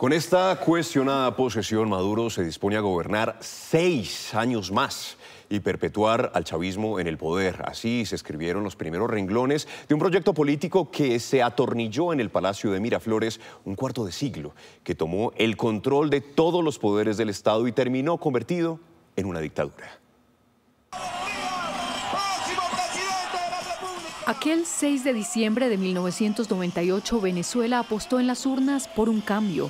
Con esta cuestionada posesión, Maduro se dispone a gobernar 6 años más y perpetuar al chavismo en el poder. Así se escribieron los primeros renglones de un proyecto político que se atornilló en el Palacio de Miraflores un cuarto de siglo, que tomó el control de todos los poderes del Estado y terminó convertido en una dictadura. Aquel 6 de diciembre de 1998, Venezuela apostó en las urnas por un cambio.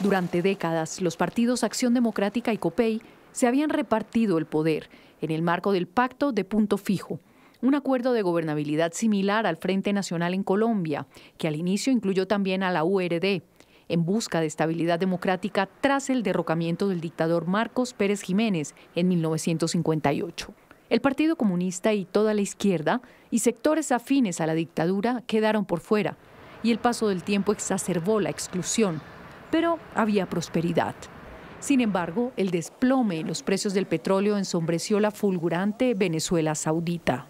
Durante décadas, los partidos Acción Democrática y COPEI se habían repartido el poder en el marco del Pacto de Punto Fijo, un acuerdo de gobernabilidad similar al Frente Nacional en Colombia, que al inicio incluyó también a la URD, en busca de estabilidad democrática tras el derrocamiento del dictador Marcos Pérez Jiménez en 1958. El Partido Comunista y toda la izquierda y sectores afines a la dictadura quedaron por fuera, y el paso del tiempo exacerbó la exclusión, pero había prosperidad. Sin embargo, el desplome en los precios del petróleo ensombreció la fulgurante Venezuela saudita.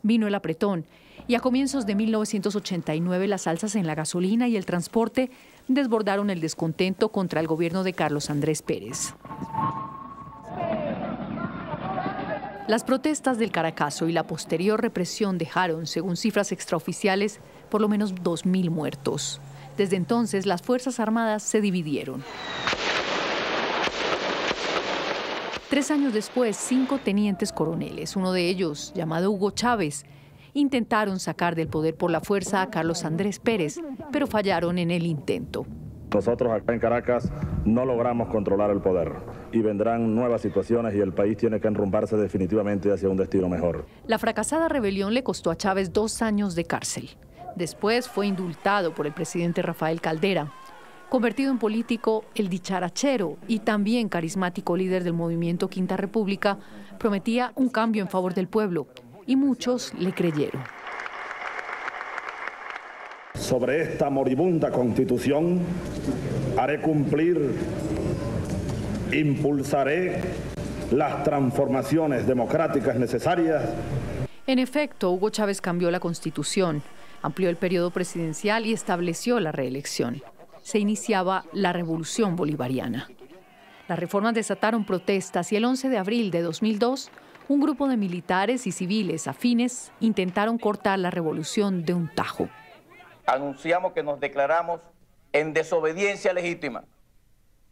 Vino el apretón, y a comienzos de 1989 las alzas en la gasolina y el transporte desbordaron el descontento contra el gobierno de Carlos Andrés Pérez. Las protestas del Caracazo y la posterior represión dejaron, según cifras extraoficiales, por lo menos 2.000 muertos. Desde entonces, las Fuerzas Armadas se dividieron. 3 años después, 5 tenientes coroneles, uno de ellos, llamado Hugo Chávez, intentaron sacar del poder por la fuerza a Carlos Andrés Pérez, pero fallaron en el intento. Nosotros acá en Caracas no logramos controlar el poder y vendrán nuevas situaciones y el país tiene que enrumbarse definitivamente hacia un destino mejor. La fracasada rebelión le costó a Chávez 2 años de cárcel. Después fue indultado por el presidente Rafael Caldera. Convertido en político, el dicharachero y también carismático líder del movimiento Quinta República prometía un cambio en favor del pueblo y muchos le creyeron. Sobre esta moribunda constitución haré cumplir, impulsaré las transformaciones democráticas necesarias. En efecto, Hugo Chávez cambió la constitución, amplió el periodo presidencial y estableció la reelección. Se iniciaba la revolución bolivariana. Las reformas desataron protestas y el 11 de abril de 2002, un grupo de militares y civiles afines intentaron cortar la revolución de un tajo. Anunciamos que nos declaramos en desobediencia legítima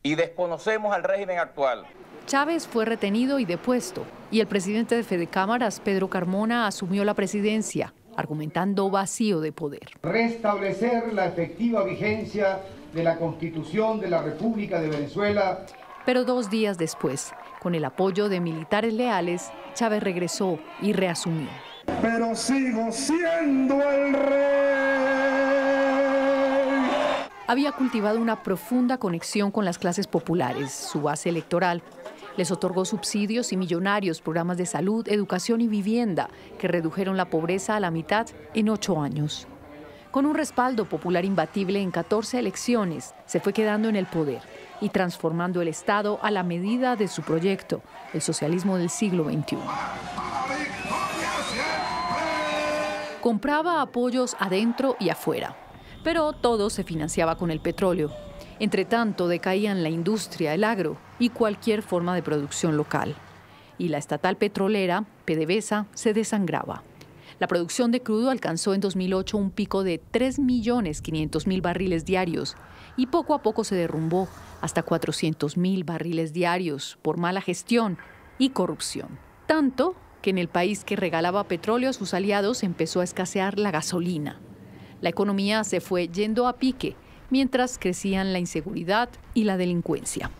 y desconocemos al régimen actual. Chávez fue retenido y depuesto, y el presidente de Fedecámaras, Pedro Carmona, asumió la presidencia, argumentando vacío de poder. Restablecer la efectiva vigencia de la Constitución de la República de Venezuela. Pero 2 días después, con el apoyo de militares leales, Chávez regresó y reasumió. Pero sigo siendo el rey. Había cultivado una profunda conexión con las clases populares, su base electoral. Les otorgó subsidios y millonarios programas de salud, educación y vivienda que redujeron la pobreza a la mitad en 8 años. Con un respaldo popular imbatible en 14 elecciones, se fue quedando en el poder y transformando el Estado a la medida de su proyecto, el socialismo del siglo XXI. Compraba apoyos adentro y afuera, pero todo se financiaba con el petróleo. Entre tanto, decaían la industria, el agro y cualquier forma de producción local. Y la estatal petrolera, PDVSA, se desangraba. La producción de crudo alcanzó en 2008 un pico de 3.500.000 barriles diarios y poco a poco se derrumbó hasta 400.000 barriles diarios por mala gestión y corrupción. Tanto que en el país que regalaba petróleo a sus aliados empezó a escasear la gasolina. La economía se fue yendo a pique, mientras crecían la inseguridad y la delincuencia.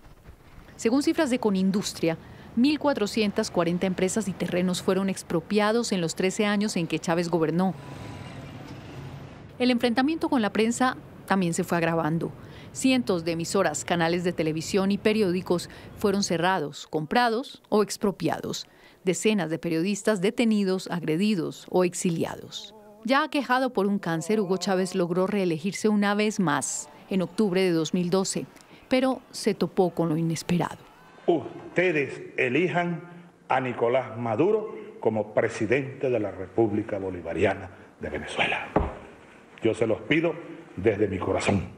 Según cifras de Conindustria, 1.440 empresas y terrenos fueron expropiados en los 13 años en que Chávez gobernó. El enfrentamiento con la prensa también se fue agravando. Cientos de emisoras, canales de televisión y periódicos fueron cerrados, comprados o expropiados. Decenas de periodistas detenidos, agredidos o exiliados. Ya aquejado por un cáncer, Hugo Chávez logró reelegirse una vez más en octubre de 2012, pero se topó con lo inesperado. Ustedes elijan a Nicolás Maduro como presidente de la República Bolivariana de Venezuela. Yo se los pido desde mi corazón.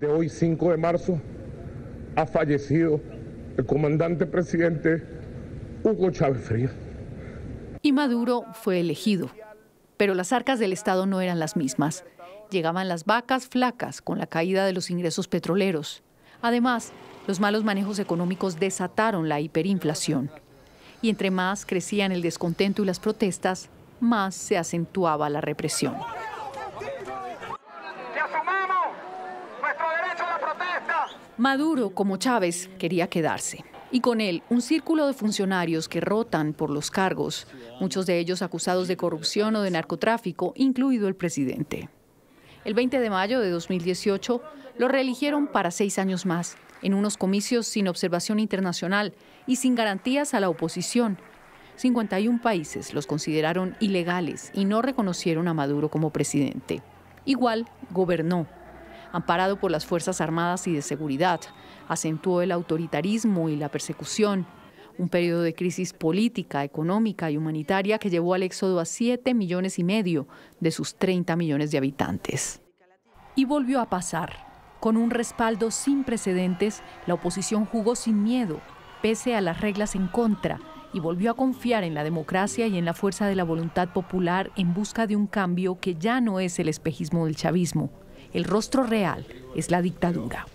De hoy, 5 de marzo, ha fallecido el comandante presidente Hugo Chávez Frías. Y Maduro fue elegido. Pero las arcas del Estado no eran las mismas. Llegaban las vacas flacas con la caída de los ingresos petroleros. Además, los malos manejos económicos desataron la hiperinflación. Y entre más crecían el descontento y las protestas, más se acentuaba la represión. Maduro, como Chávez, quería quedarse. Y con él, un círculo de funcionarios que rotan por los cargos, muchos de ellos acusados de corrupción o de narcotráfico, incluido el presidente. El 20 de mayo de 2018 lo reeligieron para 6 años más, en unos comicios sin observación internacional y sin garantías a la oposición. 51 países los consideraron ilegales y no reconocieron a Maduro como presidente. Igual, gobernó. Amparado por las Fuerzas Armadas y de Seguridad, acentuó el autoritarismo y la persecución, un periodo de crisis política, económica y humanitaria que llevó al éxodo a 7,5 millones de sus 30 millones de habitantes. Y volvió a pasar. Con un respaldo sin precedentes, la oposición jugó sin miedo, pese a las reglas en contra, y volvió a confiar en la democracia y en la fuerza de la voluntad popular en busca de un cambio que ya no es el espejismo del chavismo. El rostro real es la dictadura.